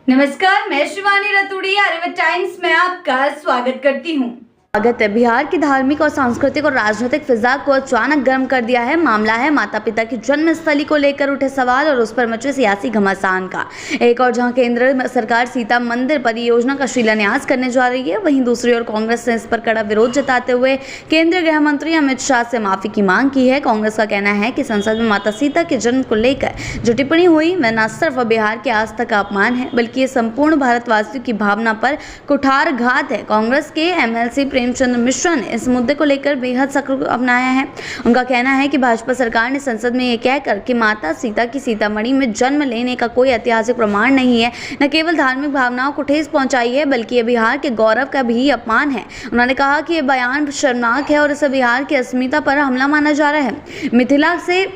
नमस्कार, मैं शिवानी रतूड़ी आर्यभट्ट टाइम्स में आपका स्वागत करती हूँ। बिहार की धार्मिक और सांस्कृतिक और राजनीतिक फिजा को अचानक गर्म कर दिया है। मामला है माता पिता की जन्मस्थली को लेकर उठे सवाल और उस पर मचे सियासी घमासान का। एक और जहां केंद्र सरकार सीता मंदिर परियोजना का शिलान्यास करने जा रही है, वहीं दूसरी ओर कांग्रेस ने इस पर कड़ा विरोध जताते हुए केंद्रीय गृह मंत्री अमित शाह से माफी की मांग की है। कांग्रेस का कहना है कि संसद में माता सीता के जन्म को लेकर जो टिप्पणी हुई वह न सिर्फ बिहार की आस्था का अपमान है, बल्कि ये संपूर्ण भारतवासियों की भावना पर कुठारघात है। कांग्रेस के एमएलसी प्रेमचंद मिश्रा ने इस मुद्दे को लेकर बेहद सख्त रुख अपनाया है। उनका कहना है कि भाजपा सरकार ने संसद में ये कहकर कि माता सीता की सीतामढ़ी में जन्म लेने का कोई ऐतिहासिक प्रमाण नहीं है, न केवल धार्मिक भावनाओं को ठेस पहुंचाई है, बल्कि ये बिहार के गौरव का भी अपमान है। उन्होंने कहा कि ये बयान शर्मनाक है और इसे बिहार की अस्मिता पर हमला माना जा रहा है। मिथिला से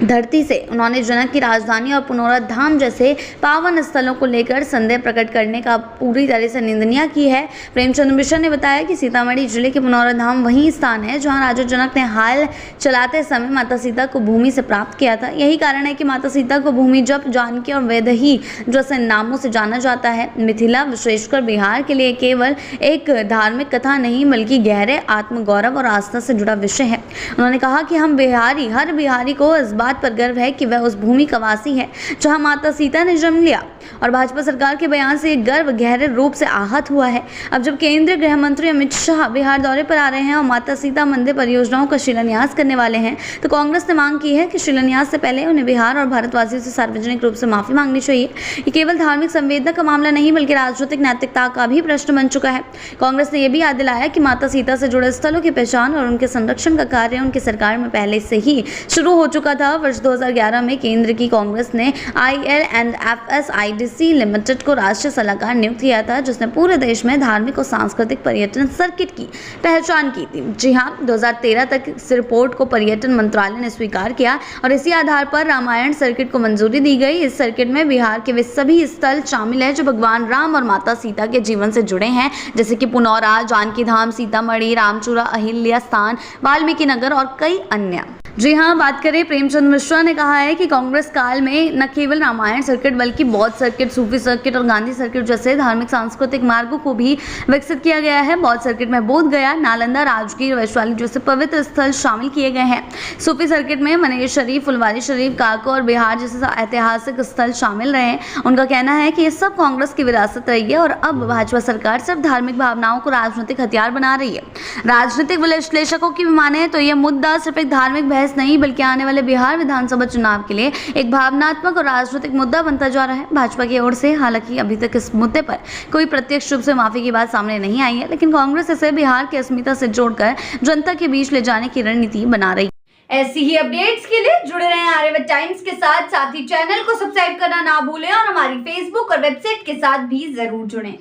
धरती से उन्होंने जनक की राजधानी और पुनौराधाम जैसे पावन स्थलों को लेकर संदेह प्रकट करने का पूरी तरह से निंदनीय की है। प्रेमचंद मिश्रा ने बताया कि सीतामढ़ी जिले के पुनौराधाम वही स्थान है जहां राजा जनक ने हाल चलाते समय माता सीता को भूमि से प्राप्त किया था। यही कारण है कि माता सीता को भूमि जप, जानकी और वैदेही जैसे नामों से जाना जाता है। मिथिला विशेषकर बिहार के लिए केवल एक धार्मिक कथा नहीं, बल्कि गहरे आत्मगौरव और आस्था से जुड़ा विषय है। उन्होंने कहा कि हम बिहारी, हर बिहारी को इस बात पर गर्व है कि वह उस भूमि का वासी है जहां माता सीता ने जन्म लिया, और भाजपा सरकार के बयान से यह गर्व गहरे रूप से आहत हुआ है। अब जब केंद्रीय गृह मंत्री अमित शाह बिहार दौरे पर आ रहे हैं और माता सीता मंदिर परियोजनाओं का शिलान्यास करने वाले हैं, तो कांग्रेस ने मांग की है कि शिलान्यास से पहले उन्हें बिहार और भारतवासियों से सार्वजनिक रूप से माफी मांगनी चाहिए। ये केवल धार्मिक संवेदना का मामला नहीं, बल्कि राजनीतिक नैतिकता का भी प्रश्न बन चुका है। कांग्रेस ने यह भी याद दिलाया कि माता सीता से जुड़े स्थलों की पहचान और उनके संरक्षण का कार्य उनकी सरकार में पहले से ही शुरू हो चुका था। वर्ष 2011 में केंद्र की कांग्रेस ने IL&FS लिमिटेड को राष्ट्रीय सलाहकार नियुक्त किया था, जिसने पूरे देश में धार्मिक और सांस्कृतिक पर्यटन सर्किट की पहचान की थी। जी हां, 2013 तक इस रिपोर्ट को पर्यटन मंत्रालय ने स्वीकार किया और इसी आधार पर रामायण सर्किट को मंजूरी दी गई। इस सर्किट में बिहार के वे सभी स्थल शामिल है जो भगवान राम और माता सीता के जीवन से जुड़े हैं, जैसे कि पुनौरा, जानकी धाम, सीतामढ़ी, रामचूरा, अहिल्या स्थान, वाल्मीकि नगर और कई अन्य। जी हां, बात करें, प्रेमचंद मिश्रा ने कहा है कि कांग्रेस काल में न केवल रामायण सर्किट बल्कि बौद्ध सर्किट, सूफी सर्किट और गांधी सर्किट जैसे धार्मिक सांस्कृतिक मार्गों को भी विकसित किया गया है। बौद्ध सर्किट में बोध गया, नालंदा, राजगीर, वैशाली जैसे पवित्र स्थल शामिल किए गए हैं। सूफी सर्किट में मनेर शरीफ, फुलवारी शरीफ, काको और बिहार जैसे ऐतिहासिक स्थल शामिल रहे। उनका कहना है कि ये सब कांग्रेस की विरासत रही है और अब भाजपा सरकार सिर्फ धार्मिक भावनाओं को राजनीतिक हथियार बना रही है। राजनीतिक विश्लेषकों की माने तो यह मुद्दा सिर्फ एक धार्मिक नहीं, बल्कि आने वाले बिहार विधानसभा चुनाव के लिए एक भावनात्मक और राजनीतिक मुद्दा बनता जा रहा है। भाजपा की ओर से हालांकि अभी तक इस मुद्दे पर कोई प्रत्यक्ष रूप से माफी की बात सामने नहीं आई है, लेकिन कांग्रेस इसे बिहार की अस्मिता से जोड़कर जनता के बीच ले जाने की रणनीति बना रही है। ऐसी ही अपडेट्स के लिए जुड़े रहें आर्यभट्ट टाइम्स के साथ ही चैनल को सब्सक्राइब करना ना भूलें और हमारी फेसबुक और वेबसाइट के साथ भी जरूर जुड़ें।